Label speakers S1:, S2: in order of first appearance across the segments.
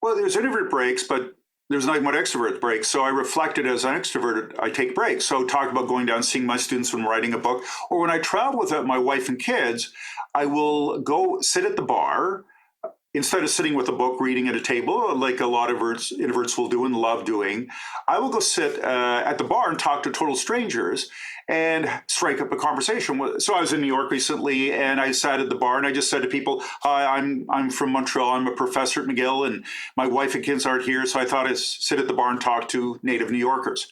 S1: Well, there's introvert breaks, but there's nothing but extrovert breaks. So I reflected as an extrovert, I take breaks. So talk about going down, seeing my students when writing a book, or when I travel with my wife and kids, I will go sit at the bar instead of sitting with a book reading at a table like a lot of introverts will do and love doing. I will go sit at the bar and talk to total strangers and strike up a conversation. So I was in New York recently, and I sat at the bar and I just said to people, "Hi, I'm from Montreal. I'm a professor at McGill, and my wife and kids aren't here, so I thought I'd sit at the bar and talk to native New Yorkers."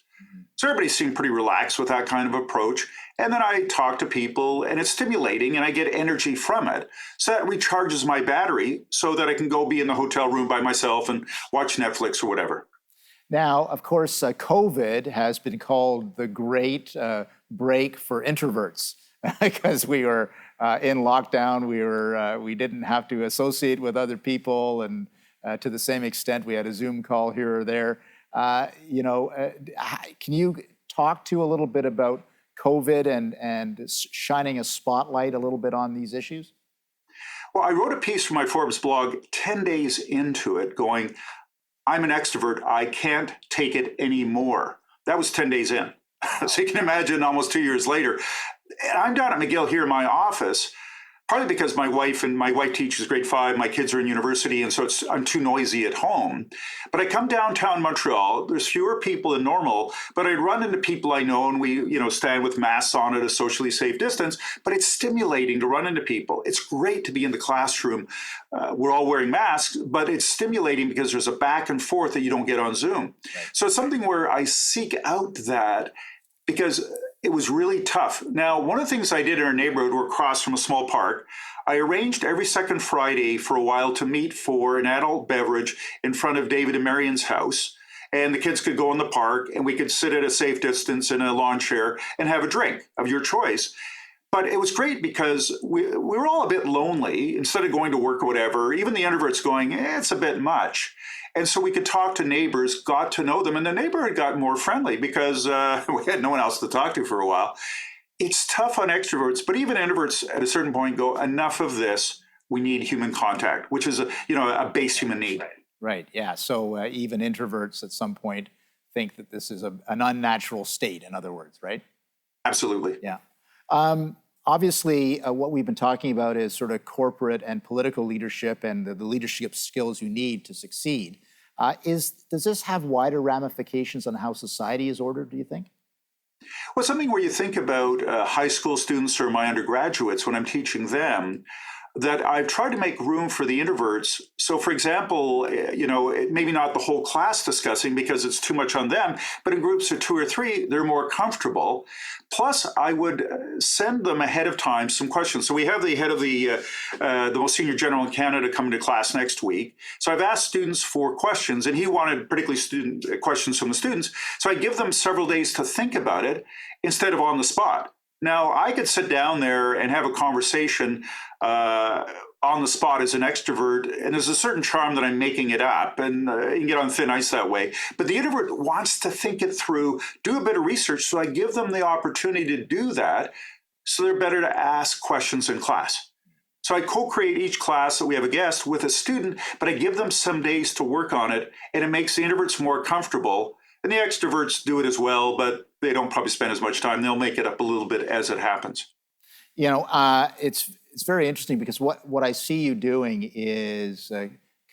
S1: So everybody seemed pretty relaxed with that kind of approach. And then I talk to people, and it's stimulating, and I get energy from it. So that recharges my battery so that I can go be in the hotel room by myself and watch Netflix or whatever.
S2: Now, of course, COVID has been called the great break for introverts because we were in lockdown. We didn't have to associate with other people, and to the same extent, we had a Zoom call here or there. Can you talk to a little bit about COVID and shining a spotlight a little bit on these issues?
S1: Well, I wrote a piece for my Forbes blog 10 days into it going, "I'm an extrovert. I can't take it anymore." That was 10 days in. So you can imagine almost 2 years later. And I'm down at McGill here in my office, partly because my wife teaches grade 5, my kids are in university, and so I'm too noisy at home. But I come downtown Montreal, there's fewer people than normal, but I run into people I know, and we stand with masks on at a socially safe distance, but it's stimulating to run into people. It's great to be in the classroom. We're all wearing masks, but it's stimulating because there's a back and forth that you don't get on Zoom. Right. So it's something where I seek out that because it was really tough. Now, one of the things I did in our neighborhood, we're across from a small park. I arranged every second Friday for a while to meet for an adult beverage in front of David and Marion's house. And the kids could go in the park and we could sit at a safe distance in a lawn chair and have a drink of your choice. But it was great because we were all a bit lonely instead of going to work or whatever. Even the introverts going, it's a bit much. And so we could talk to neighbors, got to know them, and the neighborhood got more friendly because we had no one else to talk to for a while. It's tough on extroverts, but even introverts at a certain point go, enough of this. We need human contact, which is a base human need.
S2: Right. Yeah. So even introverts at some point think that this is an unnatural state. In other words, right?
S1: Absolutely.
S2: Yeah. Obviously, what we've been talking about is sort of corporate and political leadership and the leadership skills you need to succeed. Does this have wider ramifications on how society is ordered, do you think?
S1: Well, something where you think about high school students or my undergraduates when I'm teaching them, that I've tried to make room for the introverts. So, for example, maybe not the whole class discussing because it's too much on them, but in groups of 2 or 3, they're more comfortable. Plus, I would send them ahead of time some questions. So we have the head of the most senior general in Canada coming to class next week. So I've asked students for questions, and he wanted particularly questions from the students. So I give them several days to think about it instead of on the spot. Now, I could sit down there and have a conversation on the spot as an extrovert, and there's a certain charm that I'm making it up, and you can get on thin ice that way. But the introvert wants to think it through, do a bit of research, so I give them the opportunity to do that, so they're better to ask questions in class. So I co-create each class that we have a guest with a student, but I give them some days to work on it, and it makes the introverts more comfortable. And the extroverts do it as well, but they don't probably spend as much time. They'll make it up a little bit as it happens.
S2: It's very interesting because what I see you doing is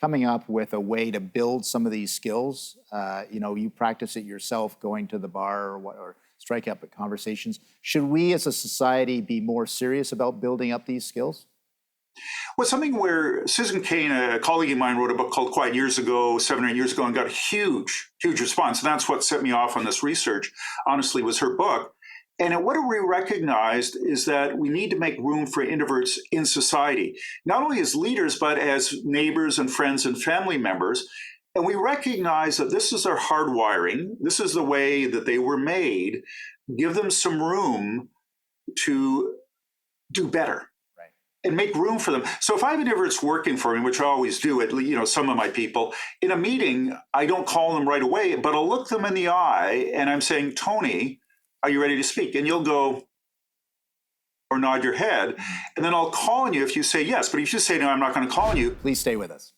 S2: coming up with a way to build some of these skills. You practice it yourself, going to the bar or strike up at conversations. Should we as a society be more serious about building up these skills?
S1: Well, something where Susan Cain, a colleague of mine, wrote a book called Quiet years ago, 7 or 8 years ago, and got a huge response. And that's what set me off on this research, honestly, was her book. And what we recognized is that we need to make room for introverts in society, not only as leaders, but as neighbors and friends and family members. And we recognize that this is their hardwiring. This is the way that they were made. Give them some room to do better. And make room for them. So if I have an introverts working for me, which I always do, some of my people, in a meeting, I don't call them right away, but I'll look them in the eye and I'm saying, Tony, are you ready to speak? And you'll go or nod your head. And then I'll call on you if you say yes. But if you say no, I'm not going to call on you.
S2: Please stay with us.